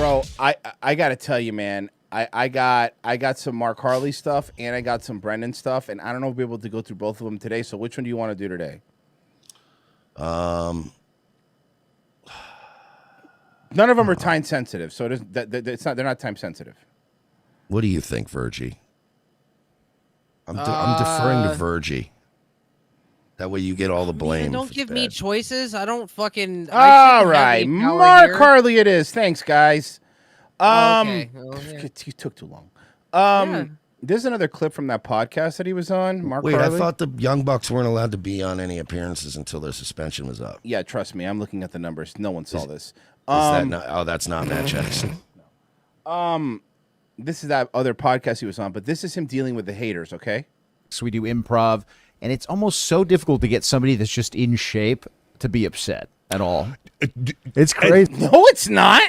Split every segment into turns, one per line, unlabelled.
Bro, I gotta tell you, man. I got some Mark Harley stuff and I got some Brendan stuff, and I don't know if we'll be able to go through both of them today. So which one do you want to do today? None of them are time sensitive, so it's not. They're not time sensitive.
What do you think, Virgie? I'm deferring to Virgie. That way you get all the blame.
Don't give me choices. I don't fucking.
All right, Mark Harley. It is. Thanks, guys.
Okay.
You took too long. There's another clip from that podcast that he was on. Mark
Wait,
Harley.
I thought the Young Bucks weren't allowed to be on any appearances until their suspension was up.
Yeah, trust me. I'm looking at the numbers. No one saw this.
That's not Matt Jackson.
This is that other podcast he was on, but this is him dealing with the haters, okay?
So we do improv, and it's almost so difficult to get somebody that's just in shape to be upset at all. It's crazy.
No, it's not.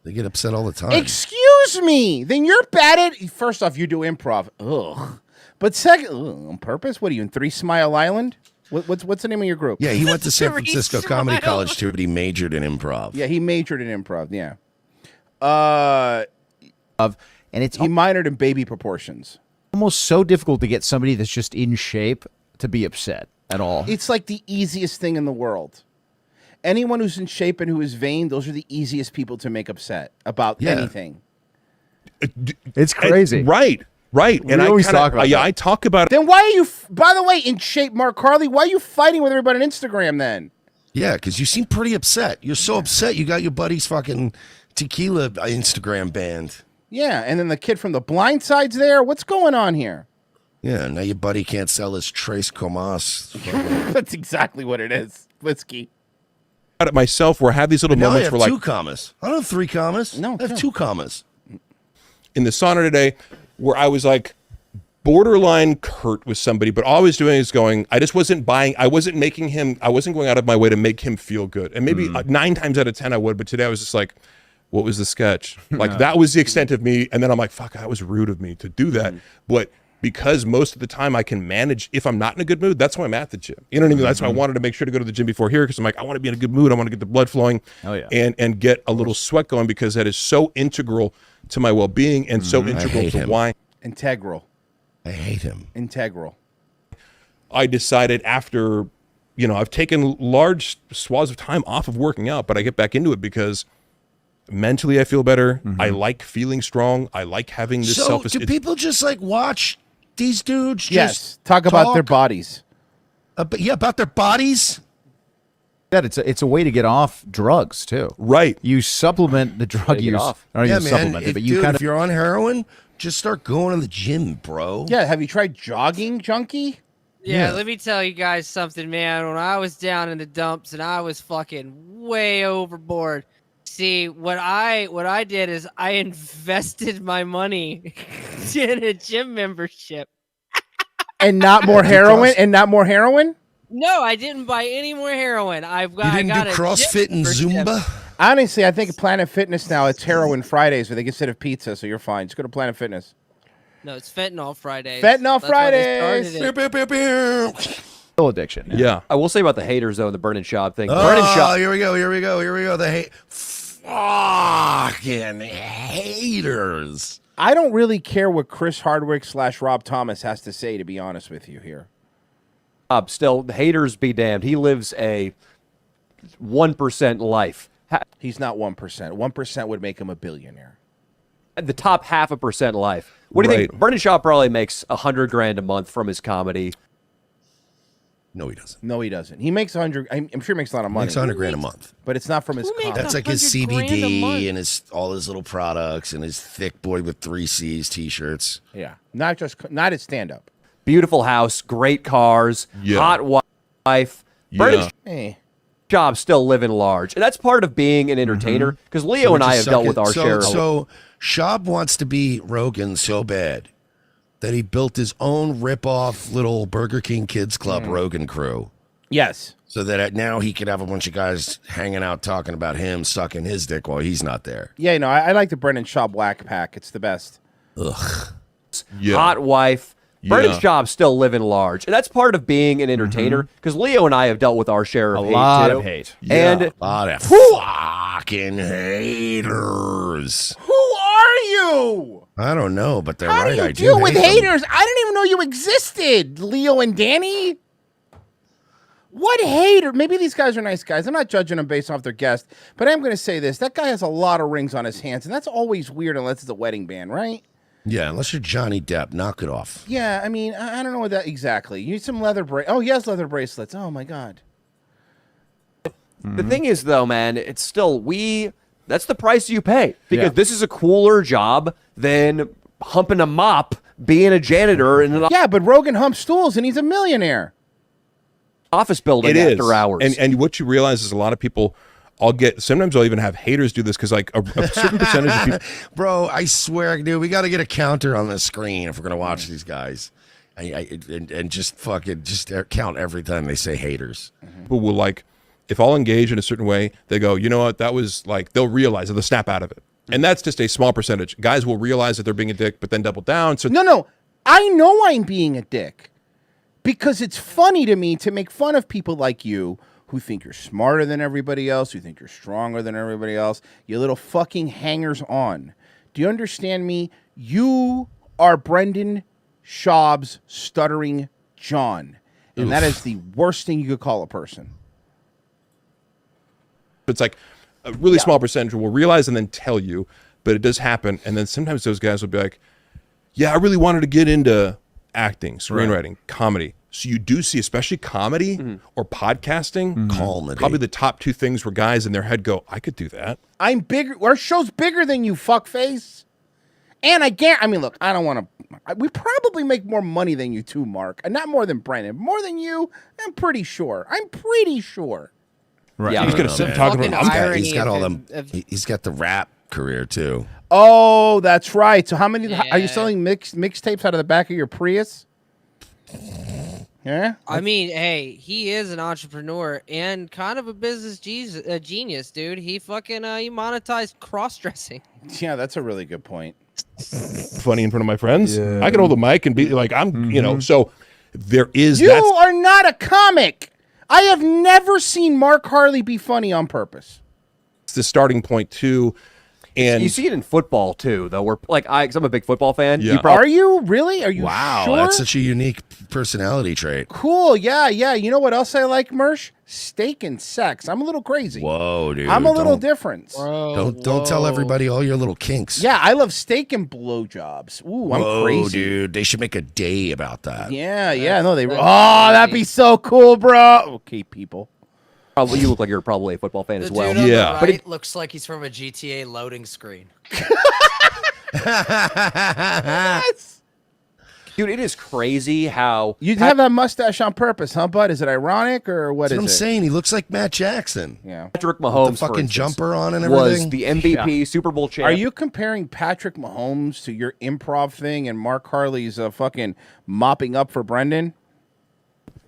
They get upset all the time.
Excuse me. Then you're bad at... First off, you do improv. Ugh. But second... on purpose? What are you, in 3 Smile Island? What's the name of your group?
Yeah, he went to San Francisco Comedy College, too, but he majored in improv.
Yeah, he majored in improv, yeah.
And it's
he minored in baby proportions.
Almost so difficult to get somebody that's just in shape to be upset at all.
It's like the easiest thing in the world. Anyone who's in shape and who is vain, those are the easiest people to make upset about anything.
It's crazy.
Right.
And I always talk about
I talk about it.
Then why are you, by the way, in shape, Mark Harley, why are you fighting with everybody on Instagram then?
Yeah, because you seem pretty upset. You're so upset you got your buddy's fucking tequila Instagram banned.
Yeah, and then the kid from The Blind Side's there. What's going on here?
Yeah, now your buddy can't sell his Trace Comas.
That's exactly what it is. Whiskey.
It myself where I have these little
Now I
moments
have
where like
2 commas. I don't have 3 commas.
No,
I have 2 commas.
in the sauna today where I was like borderline curt with somebody, but all I was doing is going, I just wasn't buying, I wasn't going out of my way to make him feel good. And maybe 9 times out of 10 I would, but today I was just like, what was the sketch? Like that was the extent of me. And then I'm like, fuck, that was rude of me to do that. But because most of the time I can manage, if I'm not in a good mood, that's why I'm at the gym. You know what I mean? That's why I wanted to make sure to go to the gym before here, because I'm like, I want to be in a good mood. I want to get the blood flowing and get a little sweat going, because that is so integral to my well-being and so integral to why.
Integral.
I hate him.
Integral.
I decided after, I've taken large swaths of time off of working out, but I get back into it because mentally I feel better. I like feeling strong. I like having this self-esteem.
Do people just like watch these dudes
just talk about their bodies?
About their bodies?
That it's a way to get off drugs too.
Right.
You supplement the drug use.
If you're on heroin, just start going to the gym, bro.
Yeah, have you tried jogging, junkie?
Yeah, let me tell you guys something, man. When I was down in the dumps and I was fucking way overboard, see, what I did is I invested my money in a gym membership.
And not more heroin? And not more heroin?
No, I didn't buy any more heroin.
You didn't do CrossFit and Zumba?
Honestly, I think Planet Fitness now, it's heroin Fridays where they get instead of pizza, so you're fine. Just go to Planet Fitness.
No, it's fentanyl Fridays.
Fentanyl Fridays.
Still addiction.
Yeah. I will say about the haters though, the Brendan Schaub thing.
Oh, here we go. The fucking haters.
I don't really care what Chris Hardwick / Rob Thomas has to say, to be honest with you here.
Still, the haters be damned. He lives a 1% life.
He's not 1%. 1% would make him a billionaire.
The top 0.5% life. What do you think? Brendan Schaub probably makes $100,000 a month from his comedy.
No, he doesn't.
No, he doesn't. He makes 100. I'm sure he makes a lot of money.
Makes $100,000 a month,
but it's not from his comedy.
That's like his CBD and all his little products and his thick boy with 3 C's t-shirts.
Yeah, not his stand-up.
Beautiful house, great cars, hot wife. Brendan Schaub's still living large, and that's part of being an entertainer. Because Leo and I have dealt with our share.
So Schaub wants to be Rogan so bad that he built his own rip-off little Burger King Kids Club Rogan crew.
Yes.
So that now he could have a bunch of guys hanging out talking about him sucking his dick while he's not there.
Yeah, I like the Brendan Schaub Black Pack. It's the best.
Ugh.
Hot wife, Brendan Schaub's still living large, and that's part of being an entertainer. Because Leo and I have dealt with our share of
A lot
too.
of hate.
And
A lot of fucking haters.
Who are you?
I don't know, but they're
How
right.
do you
I
deal
do
with
hate them.
haters? I didn't even know you existed, Leo and Danny. What hater? Maybe these guys are nice guys. I'm not judging them based off their guest, but I'm going to say this. That guy has a lot of rings on his hands, and that's always weird unless it's a wedding band, right?
Yeah, unless you're Johnny Depp, knock it off.
Yeah, I mean, I don't know what that exactly. You need some leather Oh, he has leather bracelets. Oh, my God.
The thing is, though, man, it's still that's the price you pay because this is a cooler job than humping a mop, being a janitor in an
Yeah, but Rogan humps stools, and he's a millionaire.
office building after hours.
And what you realize is a lot of people. Sometimes I'll even have haters do this because like a certain percentage of people.
Bro, I swear, dude, we got to get a counter on the screen if we're going to watch these guys. And just fucking count every time they say haters.
People will like, if I'll engage in a certain way, they go, you know what, that was like, they'll realize it, they'll snap out of it. And that's just a small percentage. Guys will realize that they're being a dick, but then double down. So
No. I know I'm being a dick because it's funny to me to make fun of people like you who think you're smarter than everybody else, who think you're stronger than everybody else, you little fucking hangers-on. Do you understand me? You are Brendan Schaub's stuttering John. And that is the worst thing you could call a person.
it's like a really small percentage will realize and then tell you, but it does happen. And then sometimes those guys will be like, yeah, I really wanted to get into acting, screenwriting, comedy. So you do see, especially comedy or podcasting,
Comedy.
probably the top two things where guys in their head go, I could do that.
I'm bigger. Our show's bigger than you, fuckface. And I mean, look, I don't want to. We probably make more money than you too, Mark. Not more than Brennan. More than you, I'm pretty sure.
Right.
Yeah.
He's gonna sit and talk
fucking
about.
irony
He's got
of
all
him-
them.
of-
He's got the rap career too.
Oh, that's right. So how many are you
Yeah.
selling mixtapes out of the back of your Prius? Yeah.
I mean, hey, he is an entrepreneur and kind of a business genius, dude. He fucking he monetized cross-dressing.
Yeah, that's a really good point.
Funny in front of my friends. I can hold the mic and be like, I'm, you know. So there is
You
that.
are not a comic. I have never seen Mark Harley be funny on purpose.
It's the starting point too. And
you see it in football too, though. Where because I'm a big football fan.
Yeah.
You probably
Are you really? Are you
Wow,
sure?
that's such a unique personality trait.
Cool. Yeah. You know what else I like, Mersh? Steak and sex. I'm a little crazy.
Whoa, dude.
I'm a little
don't-
different.
Don't tell everybody all your little kinks.
Yeah, I love steak and blowjobs. Ooh, I'm
Whoa,
crazy.
dude. They should make a day about that.
Yeah. No, they.
that's
That'd
crazy.
be so cool, bro. Okay, people.
probably you look like you're probably a football fan as
The
well.
dude on
Yeah.
the
But
right looks like he's from a GTA loading screen.
Yes.
Dude, it is crazy how
You have that mustache on purpose, huh, bud? Is it ironic or what
That's what I'm
is it?
saying. He looks like Matt Jackson.
Yeah.
Patrick
The
Mahomes, for
fucking
instance,
jumper on and
was
everything.
the MVP Super Bowl champ.
Are you comparing Patrick Mahomes to your improv thing and Mark Harley's fucking mopping up for Brendan?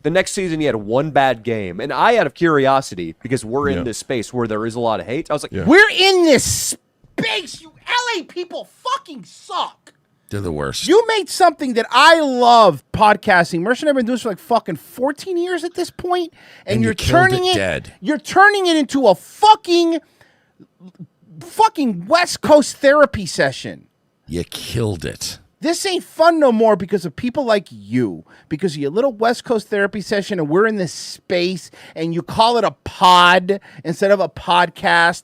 The next season, he had one bad game, and I, out of curiosity, because we're
Yeah.
in this space where there is a lot of hate, I was like,
Yeah.
We're in this space. You LA people fucking suck.
They're the worst.
You made something that I love, podcasting. Mercer and I've been doing this for like fucking 14 years at this point, and
And you
you're
killed
turning
it
it
dead.
You're turning it into a fucking West Coast therapy session.
You killed it.
This ain't fun no more because of people like you, because of your little West Coast therapy session, and we're in this space, and you call it a pod instead of a podcast.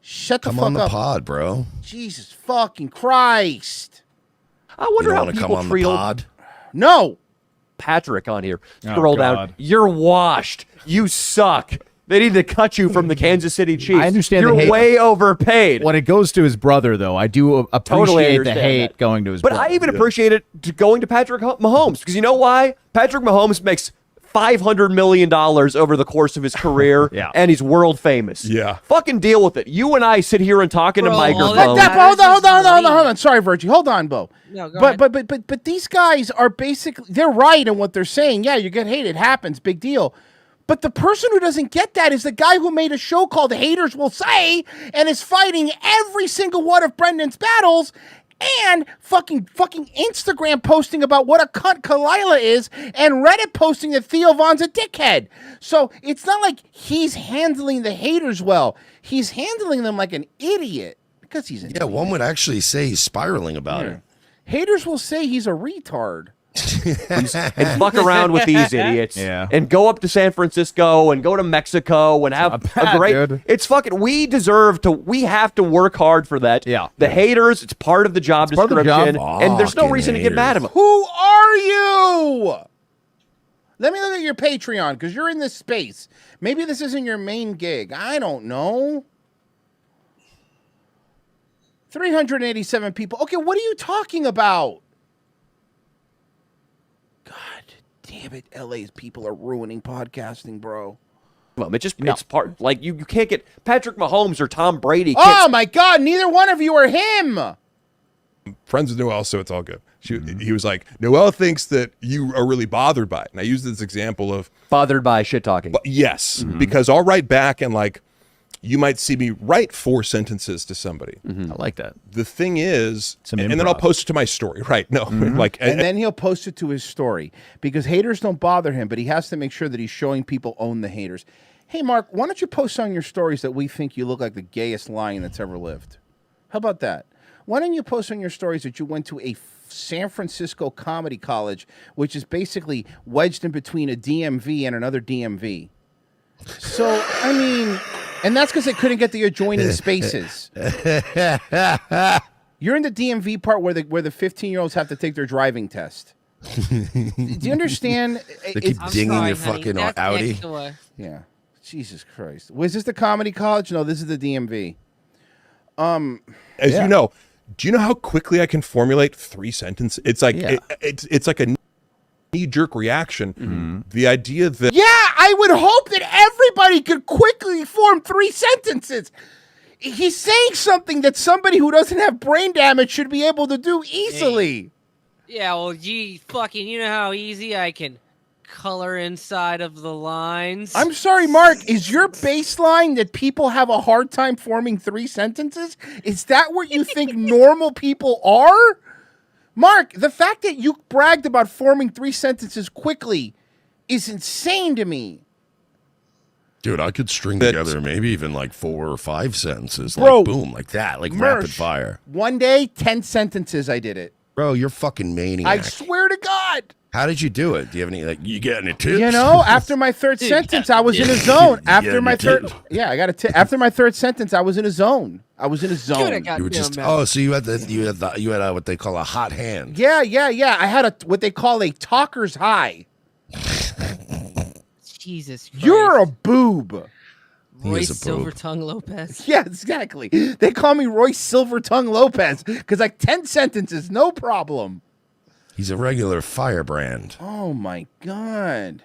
Shut the
Come
fuck
on the
up.
pod, bro.
Jesus fucking Christ.
I
You
wonder
don't
how
want to come
people
on the
treat old
pod?
No.
Patrick on here.
Oh,
Scroll down.
God.
You're washed. You suck. They need to cut you from the Kansas City Chiefs.
I understand
You're
the hate.
way overpaid.
When it goes to his brother, though, I do appreciate
Totally
the
understand
hate
that.
going to his
But
brother.
I even appreciate it going to Patrick Mahomes because you know why? Patrick Mahomes makes $500 million over the course of his career,
Yeah.
and he's world famous.
Yeah.
Fucking deal with it. You and I sit here and talk into
Bro, all
microphones.
that-
Hold
Matters is
on.
money.
Sorry, Virgie. Hold on, Bo.
No, go ahead.
But these guys are basically, they're right in what they're saying. Yeah, you get hate. It happens. Big deal. But the person who doesn't get that is the guy who made a show called Haters Will Say and is fighting every single one of Brendan's battles. and fucking Instagram posting about what a cunt Kalila is, and Reddit posting that Theo Von's a dickhead. So it's not like he's handling the haters well. He's handling them like an idiot because he's an idiot.
one would actually say he's spiraling about it.
Haters will say he's a retard.
And fuck around with these idiots.
Yeah.
And go up to San Francisco and go to Mexico and have a great.
dude.
It's fucking. We have to work hard for that.
Yeah.
The haters, it's part of the job
part of the job.
description. And there's no
Fucking
reason to get mad at them.
Who are you? Let me look at your Patreon because you're in this space. Maybe this isn't your main gig. I don't know. 387 people. Okay, what are you talking about? God damn it. LA's people are ruining podcasting, bro.
It's part, like, you can't get Patrick Mahomes or Tom Brady.
Oh my God, neither one of you are him.
Friends with Noel, so it's all good. He was like, Noel thinks that you are really bothered by it. And I use this example of
Bothered by shit talking.
yes, because I'll write back and like, you might see me write 4 sentences to somebody.
I like that.
The thing is,
Some
and then I'll
improv.
post it to my story. Right? No, like,
And then he'll post it to his story because haters don't bother him, but he has to make sure that he's showing people own the haters. Hey, Mark, why don't you post on your stories that we think you look like the gayest lion that's ever lived? How about that? Why don't you post on your stories that you went to a San Francisco comedy college, which is basically wedged in between a DMV and another DMV? So, I mean, and that's because they couldn't get the adjoining spaces. You're in the DMV part where the 15-year-olds have to take their driving test. Do you understand?
They keep
I'm
dinging
sorry,
your
honey.
fucking
That's
Audi.
next door.
Yeah. Jesus Christ. Was this the comedy college? No, this is the DMV.
as you know, do you know how quickly I can formulate 3 sentences? It's like it's like a knee-jerk reaction. The idea that
Yeah, I would hope that everybody could quickly form 3 sentences. He's saying something that somebody who doesn't have brain damage should be able to do easily.
Yeah, well, you know how easy I can color inside of the lines.
I'm sorry, Mark. Is your baseline that people have a hard time forming 3 sentences? Is that what you think normal people are? Mark, the fact that you bragged about forming 3 sentences quickly is insane to me.
Dude, I could string
That's-
together maybe even like 4 or 5 sentences.
Bro,
like, boom, like that. Like rapid
Mersh,
fire.
One day, 10 sentences I did it.
Bro, you're fucking maniac.
I swear to God.
How did you do it? Do you have any, like, you get any tips?
You know, after my third sentence, I was in a zone. After
Yeah,
my
me
third,
too.
yeah, I got a tip. After my third sentence, I was in a zone. I was in a zone.
You were just, so you had what they call a hot hand.
Yeah. I had what they call a talker's high.
Jesus Christ.
You're a boob.
Royce
is a boob.
Silvertongue Lopez.
Yeah, exactly. They call me Royce Silvertongue Lopez because like 10 sentences, no problem.
He's a regular firebrand.
Oh my God.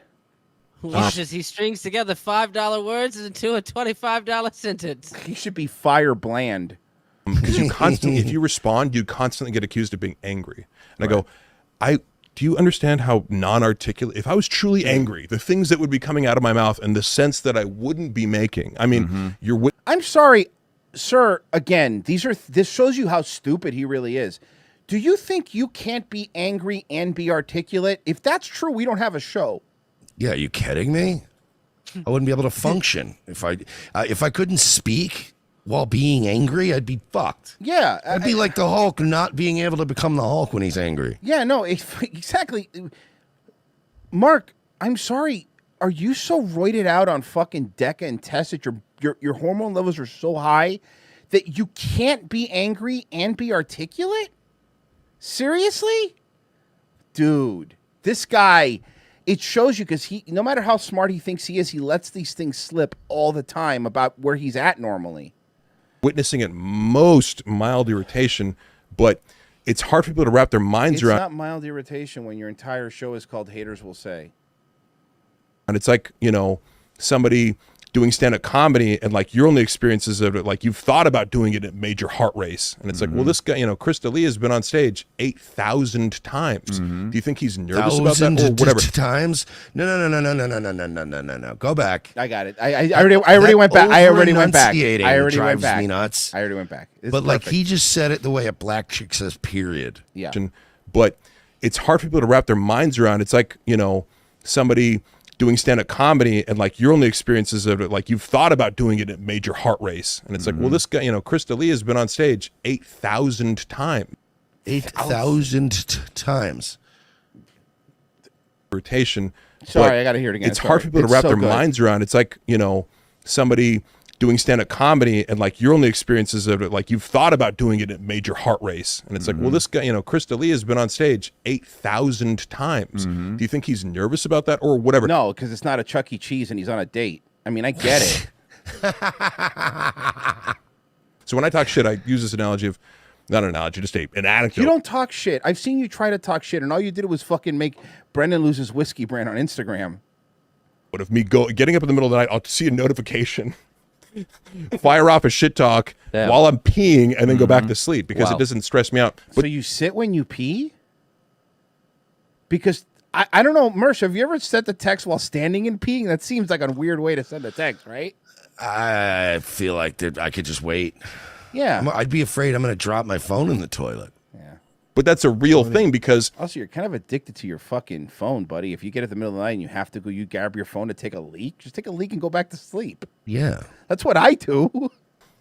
Watches, he strings together $5 words into a $25 sentence.
He should be fire bland.
because you constantly, if you respond, you constantly get accused of being angry. And I go, do you understand how non-articulate, if I was truly angry, the things that would be coming out of my mouth and the sense that I wouldn't be making, I mean,
I'm sorry, sir. Again, this shows you how stupid he really is. Do you think you can't be angry and be articulate? If that's true, we don't have a show.
Yeah, are you kidding me? I wouldn't be able to function if I couldn't speak while being angry. I'd be fucked.
Yeah,
I'd be like the Hulk, not being able to become the Hulk when he's angry.
yeah, no, exactly. Mark, I'm sorry. Are you so roided out on fucking Deca and Tess that your hormone levels are so high that you can't be angry and be articulate? Seriously? Dude, this guy, it shows you because no matter how smart he thinks he is, he lets these things slip all the time about where he's at normally.
witnessing at most mild irritation, but it's hard for people to wrap their minds
It's
around.
not mild irritation when your entire show is called Haters Will Say.
And it's like, somebody doing stand-up comedy and like your only experiences of it, like you've thought about doing it, it made your heart race. And it's like, well, this guy, you know, Chris D'Elia has been on stage 8,000 times. Do you think he's nervous about that or whatever?
Times? No. Go back.
I got it. I already went back. I already went back. I already went
drives
back.
me nuts.
I already went back. It's
But like
perfect.
he just said it the way a black chick says period.
Yeah.
But it's hard for people to wrap their minds around. It's like, you know, somebody doing stand-up comedy and like your only experiences of it, like you've thought about doing it, it made your heart race. And it's like, well, this guy, you know, Chris D'Elia has been on stage 8,000 times.
8,000 times.
Rotation.
Sorry,
But
I got to hear it again.
It's hard for people to
It's
wrap
so
their
good.
minds around. It's like, you know, somebody doing stand-up comedy and like your only experiences of it, like you've thought about doing it, it made your heart race. And it's like, well, this guy, you know, Chris D'Elia has been on stage 8,000 times. Do you think he's nervous about that or whatever?
No, because it's not a Chuck E. Cheese and he's on a date. I mean, I get it.
So when I talk shit, I use this analogy of, not an analogy, just an anecdote.
You don't talk shit. I've seen you try to talk shit, and all you did was fucking make Brendan lose his whiskey brand on Instagram.
But of me getting up in the middle of the night, I'll see a notification, fire off a shit talk
Damn.
while I'm peeing, and then go back to sleep because
Wow.
it doesn't stress me out.
So
But
you sit when you pee? Because I don't know, Mersh, have you ever sent the text while standing and peeing? That seems like a weird way to send a text, right?
I feel like that I could just wait.
Yeah.
I'd be afraid I'm going to drop my phone in the toilet.
but that's a real thing because
Also, you're kind of addicted to your fucking phone, buddy. If you get at the middle of the night and you have to go, you grab your phone to take a leak, just take a leak and go back to sleep.
Yeah.
That's what I do.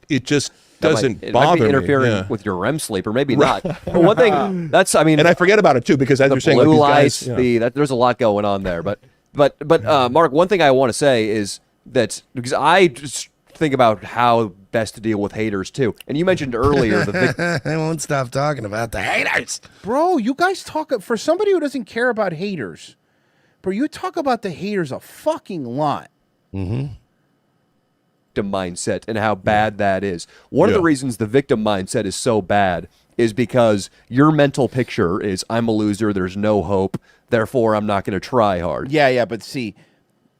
it just
That
doesn't
it
bother
might be
me.
interfering
Yeah.
with your REM sleep, or maybe not. But one thing that's, I mean,
And I forget about it too because as
the
you're saying,
blue
like
lights,
these guys,
there's a lot going on there. But Mark, one thing I want to say is that because I just think about how best to deal with haters too, and you mentioned earlier the
I won't stop talking about the haters.
Bro, you guys talk, for somebody who doesn't care about haters, bro, you talk about the haters a fucking lot.
victim mindset and how bad that is. One of the
Yeah.
reasons the victim mindset is so bad is because your mental picture is I'm a loser, there's no hope, therefore I'm not going to try hard.
Yeah, but see,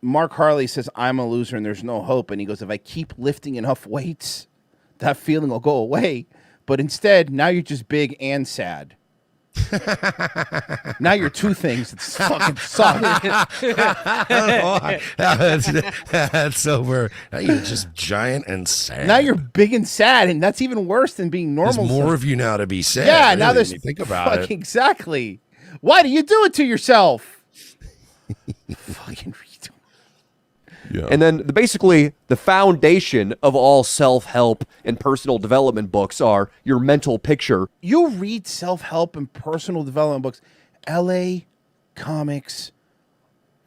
Mark Harley says, I'm a loser and there's no hope. And he goes, if I keep lifting enough weights, that feeling will go away. But instead, now you're just big and sad. Now you're two things that fucking suck.
That's over. Now you're just giant and sad.
Now you're big and sad, and that's even worse than being
There's
normal.
more of you now to be sad.
Yeah,
really,
now there's
when you think about it.
exactly. Why do you do it to yourself? Fucking redo.
yeah.
And then basically the foundation of all self-help and personal development books are your mental picture.
You read self-help and personal development books. LA comics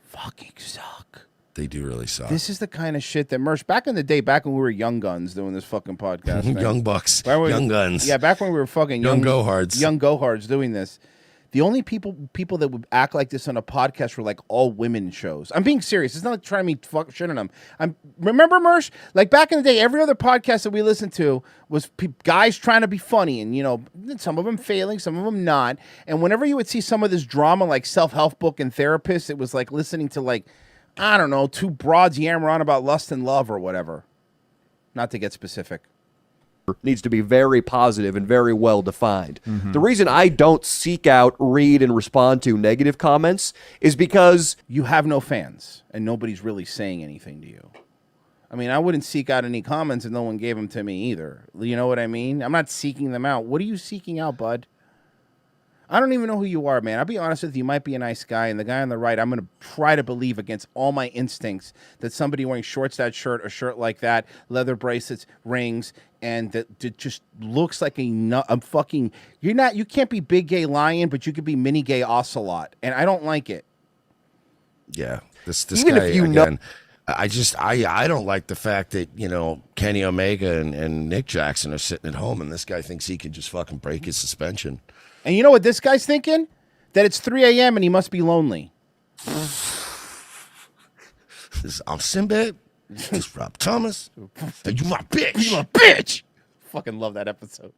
fucking suck.
They do really suck.
This is the kind of shit that Mersh, back in the day, back when we were young guns doing this fucking podcast. man.
Young bucks,
Back when-
young guns.
Yeah, back when we were fucking
Young go-hards.
Young go-hards doing this. The only people that would act like this on a podcast were like all women shows. I'm being serious. It's not like trying to be fuck shit on them. Remember, Mersh? Like back in the day, every other podcast that we listened to was guys trying to be funny, and you know, some of them failing, some of them not. And whenever you would see some of this drama, like self-help book and therapists, it was like listening to like, I don't know, two broads yammer on about lust and love or whatever. Not to get specific.
Needs to be very positive and very well defined. The reason I don't seek out, read, and respond to negative comments is because
You have no fans, and nobody's really saying anything to you. I mean, I wouldn't seek out any comments if no one gave them to me either. You know what I mean? I'm not seeking them out. What are you seeking out, bud? I don't even know who you are, man. I'll be honest with you. You might be a nice guy, and the guy on the right, I'm going to try to believe against all my instincts that somebody wearing shorts, that shirt, a shirt like that, leather bracelets, rings, and that just looks like a fucking... You can't be big gay lion, but you could be mini gay ocelot, and I don't like it.
Yeah, this
Even
guy
if you know-
again. I don't like the fact that, you know, Kenny Omega and Nick Jackson are sitting at home, and this guy thinks he can just fucking break his suspension.
And you know what this guy's thinking? That it's 3 a.m. and he must be lonely.
I'm Sinbad. This is Rob Thomas. And you my bitch.
You a bitch. Fucking love that episode.